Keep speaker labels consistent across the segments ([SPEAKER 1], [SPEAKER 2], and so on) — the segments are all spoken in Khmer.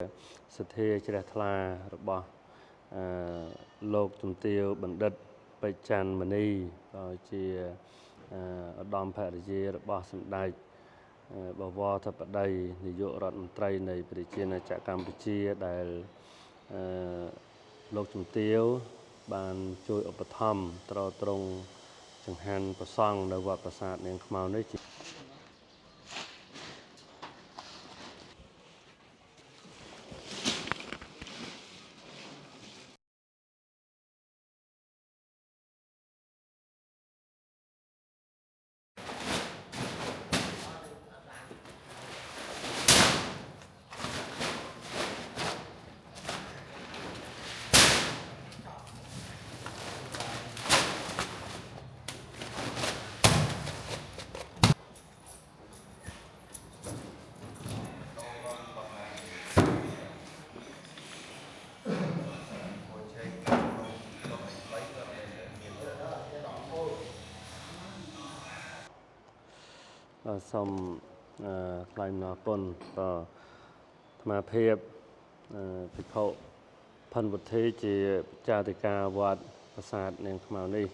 [SPEAKER 1] សទ្ធាជ្រះថ្លារបស់លោកជំទាវបណ្ឌិតបេក្ខច័ន្ទមនីក៏ជាឧត្តមភរិយារបស់សម្ដេចបវរធិបតីនាយករដ្ឋមន្ត្រីនៃប្រជាណាចក្រកម្ពុជាដែលលោកជំទាវបានជួយឧបត្ថម្ភត្រត្រង់ចង្ហាន់ព្រះសង្ឃនៅវត្តប្រាសាទនាងខ្មៅនេះសូមថ្លែងអំណរគុណក៏អាត្មាភាពភិក្ខុផិនវុធីជាចាតិកាវត្តប្រាសាទនាងខ្មៅនេះ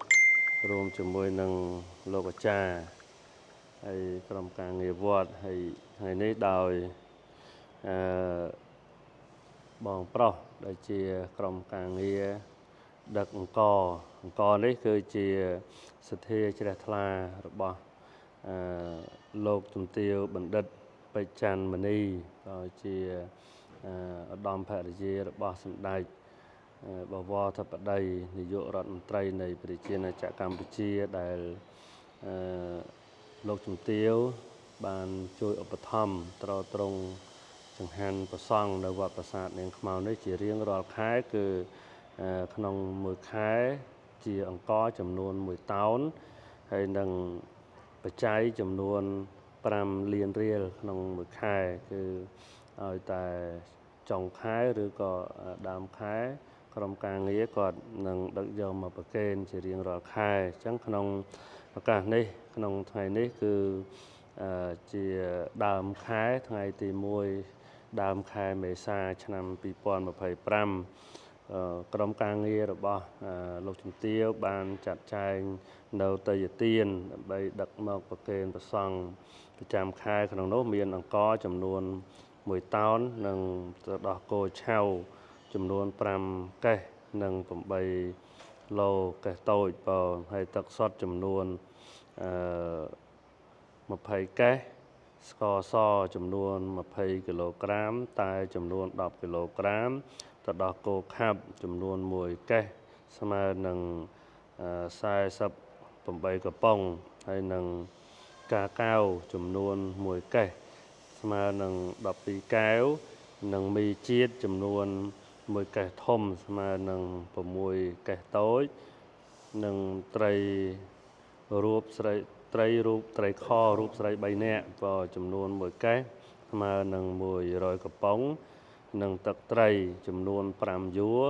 [SPEAKER 1] រួមជាមួយនឹងលោកអាចារ្យហើយក្រុមការងារវត្តហើយថ្ងៃនេះដោយបងប្រុសដែលជាក្រុមការងារដឹកអង្គនេះគឺជាសទ្ធាជ្រះថ្លារបស់លោកជំទាវបណ្ឌិតបេក្ខច័ន្ទមនីក៏ជាឧត្តមភរិយារបស់សម្ដេចបវរធិបតីនាយករដ្ឋមន្ត្រីនៃប្រជាណាចក្រកម្ពុជាដែលលោកជំទាវបានជួយឧបត្ថម្ភត្រត្រង់ចង្ហាន់ព្រះសង្ឃនៅវត្តប្រាសាទនាងខ្មៅនេះជារៀងរាល់ខែគឺក្នុងមួយខែជាអង្គចំនួន1តោនហើយនឹងបច្ច័យចំនួន5លានរៀលក្នុងមួយខែគឺឲ្យតែចុងខែឬក៏ដើមខែក្រុមការងារគាត់នឹងដឹកយកមកប្រគេនជារៀងរាល់ខែអញ្ចឹងក្នុងឱកាសនេះក្នុងថ្ងៃនេះគឺជាដើមខែថ្ងៃទី1ដើមខែមេសាឆ្នាំ2025ក្រុមការងាររបស់លោកជំទាវបានចាត់ចែងនៅទេយ្យទានដើម្បីដឹកមកប្រគេនព្រះសង្ឃប្រចាំខែក្នុងនោះមានអង្គចំនួន1តោននិងទឹកដោះគោឆៅចំនួន5កេសនិង8ឡូកេសតូចហើយទឹកសុទ្ធចំនួន20កេសស្ករសចំនួន20គីឡូក្រាមតែចំនួន10គីឡូក្រាមទឹកដោះគោខាប់ចំនួន1កេសស្មើនឹង48កំប៉ុងហើយនឹងកាកាវចំនួន1កេសស្មើនឹង12កែវនិងមីជាតិចំនួន1កេសធំស្មើនឹង6កេសតូចនិងត្រីរូបត្រីខរូបស្រី3នាក់ក៏ចំនួន1កេសស្មើនឹង100កំប៉ុងនិងទឹកត្រីចំនួន5យួរ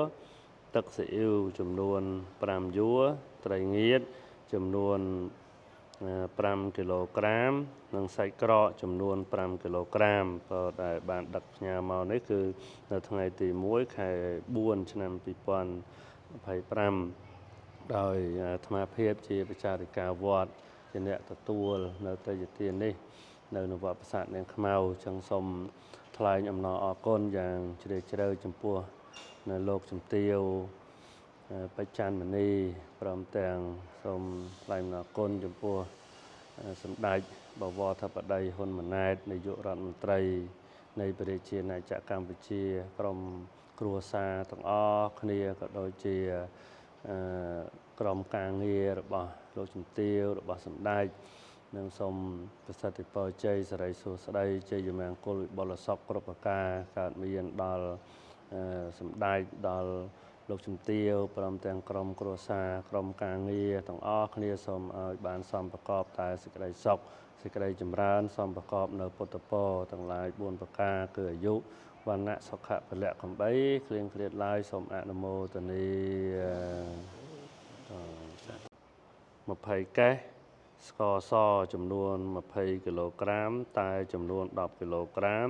[SPEAKER 1] ទឹកស៊ីអ៊ីវចំនួន5យួរត្រីងៀតចំនួន5គីឡូក្រាមនិងសាច់ក្រកចំនួន5គីឡូក្រាមក៏ដែលបានដឹកផ្ញើមកនេះគឺនៅថ្ងៃទី1ខែ4ឆ្នាំ2025ដោយអាត្មាភាពជាបច្ចារិកាវត្តជាអ្នកទទួលនៅទេយ្យទាននេះនៅវត្តប្រាសាទនាងខ្មៅចឹងសូមថ្លែងអំណរអគុណយ៉ាងជ្រាលជ្រៅចំពោះនៅលោកជំទាវបេក្ខច័ន្ទមនីព្រមទាំងសូមថ្លែងអំណរគុណចំពោះសម្ដេចបវរធិបតីហ៊ុនម៉ាណែតនាយករដ្ឋមន្ត្រីនៃប្រជាណាចក្រកម្ពុជាក្រុមគ្រួសារទាំងអស់គ្នាក៏ដូចជាក្រុមការងាររបស់លោកជំទាវរបស់សម្ដេចនិងសូមប្រសិទ្ធពរជ័យសិរីសួស្តីជ័យមង្គលវិបុលសុខគ្រប់ប្រការកើតមានដល់សម្ដេចដល់លោកជំទាវព្រមទាំងក្រុមគ្រួសារក្រុមការងារទាំងអស់គ្នាសូមឲ្យបានសំប្រកបតែសេចក្តីសុខសេចក្តីចម្រើនសំប្រកបនៅពុទ្ធពរទាំងឡាយ4ប្រការគឺអាយុវណ្ណៈសុខៈពលៈកំបីគ្លៀងគ្លាតឡើយសូមអនុមោទនា20កេសស្ករសចំនួន20គីឡូក្រាមតែចំនួន10គីឡូក្រាម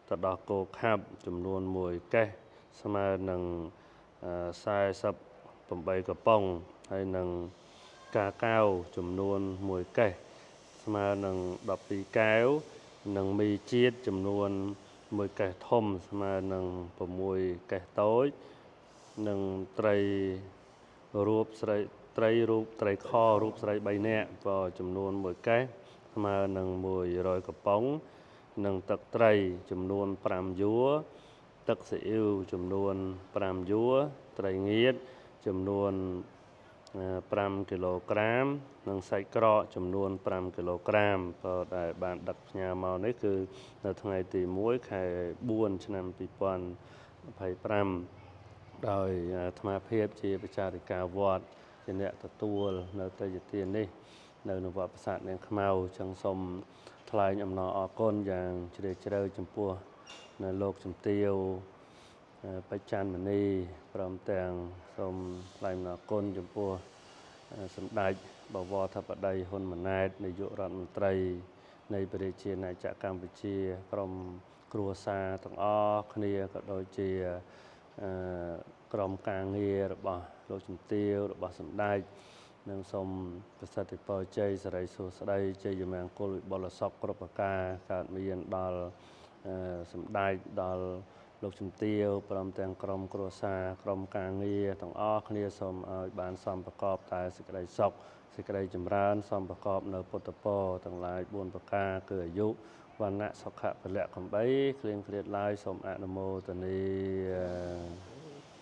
[SPEAKER 1] ទៅដល់គោខាប់ចំនួន1កេសស្មើនឹង48កំប៉ុងហើយនឹងកាកាវចំនួន1កេសស្មើនឹង12កែវនិងមីជាតិចំនួន1កេសធំស្មើនឹង6កេសតូចនិងត្រីរូបត្រីខរូបស្រី3នាក់ក៏ចំនួន1កេសស្មើនឹង100កំប៉ុងនិងទឹកត្រីចំនួន5យួរទឹកស៊ីអ៊ីវចំនួន5យួរត្រីងៀតចំនួន5គីឡូក្រាមនិងសាច់ក្រកចំនួន5គីឡូក្រាមក៏ដែលបានដឹកផ្ញើមកនេះគឺនៅថ្ងៃទី1ខែ4ឆ្នាំ2025ដោយអាត្មាភាពជាប្រជាធិការវត្តជាអ្នកទទួលនៅទេយ្យទាននេះនៅវត្តប្រាសាទនាងខ្មៅចឹងសូមថ្លែងអំណរអគុណយ៉ាងជ្រាលជ្រៅចំពោះនៅលោកជំទាវបច្ចានមនីព្រមទាំងសូមថ្លែងអំណរគុណចំពោះសម្ដេចបវរធិបតីហ៊ុនម៉ាណែតនាយករដ្ឋមន្ត្រីនៃប្រជាជាតិណាចក្រកម្ពុជាក្រុមគ្រួសារទាំងអស់គ្នាក៏ដូចជាក្រុមការងាររបស់លោកជំទាវរបស់សម្ដេចនិងសូមប្រសិទ្ធពរជ័យសិរីសួស្តីជ័យមង្គលវិបុលសុខគ្រប់ប្រការកើតមានដល់សម្ដេចដល់លោកជំទាវព្រមទាំងក្រុមគ្រួសារក្រុមការងារទាំងអស់គ្នាសូមឲ្យបានសំប្រកបតែសេចក្តីសុខសេចក្តីចម្រើនសំប្រកបនៅពុទ្ធពរទាំងឡាយ4ប្រការគឺអាយុវណ្ណៈសុខៈពលៈកំបីគ្លៀងគ្លាតឡើយសូមអនុមោទនា